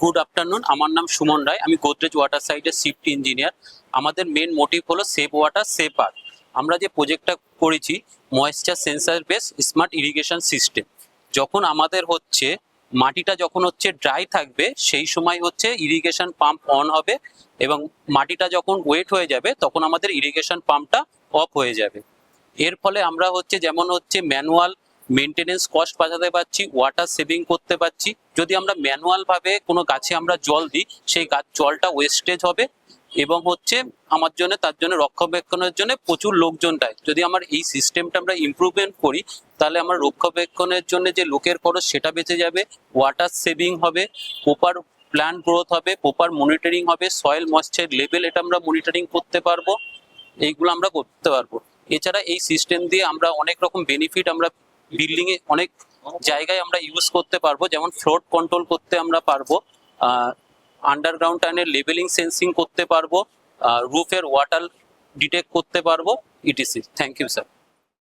Good afternoon, আমার নাম সুমন রায়। আমি গোদরেজ ওয়াটার সাইডের শিফট ইঞ্জিনিয়ার। আমাদের মেন মোটিভ হলো সেভ ওয়াটার সেভ আর্থ। আমরা যে প্রজেক্টটা করেছি moisture sensor base smart irrigation system. যখন আমাদের হচ্ছে মাটিটা যখন হচ্ছে ড্রাই থাকবে সেই সময় হচ্ছে ইরিগেশন পাম্প অন হবে, এবং মাটিটা যখন ওয়েট হয়ে যাবে তখন আমাদের ইরিগেশন পাম্পটা অফ হয়ে যাবে। এর ফলে আমরা হচ্ছে যেমন হচ্ছে ম্যানুয়াল মেনটেনেন্স কস্ট বাঁচাতে পারছি, ওয়াটার সেভিং করতে পারছি। যদি আমরা ম্যানুয়াল ভাবে কোনো গাছে আমরা জল দিই সেই গাছ জলটা ওয়েস্টেজ হবে, এবং হচ্ছে আমার জন্য তার জন্য রক্ষণাবেক্ষণের জন্য প্রচুর লোকজন দেয়। যদি আমার এই সিস্টেমটা আমরা ইমপ্রুভমেন্ট করি তাহলে আমার রক্ষণাবেক্ষণের জন্য যে লোকের খরচ সেটা বেঁচে যাবে, ওয়াটার সেভিং হবে, প্রপার প্ল্যান্ট গ্রোথ হবে, প্রপার মনিটরিং হবে, সয়েল ময়েশ্চার লেভেল এটা আমরা মনিটরিং করতে পারবো, এইগুলো আমরা করতে পারবো। এছাড়া এই সিস্টেম দিয়ে আমরা অনেক রকম বেনিফিট আমরা বিল্ডিং এ অনেক জায়গায় আমরা ইউজ করতে পারবো, যেমন ফ্লোড কন্ট্রোল করতে আমরা পারবো, আন্ডারগ্রাউন্ড টাইনের লেভেলিং সেন্সিং করতে পারবো, রুফের ওয়াটার ডিটেক্ট করতে পারবো, ইটিসি। Thank you sir.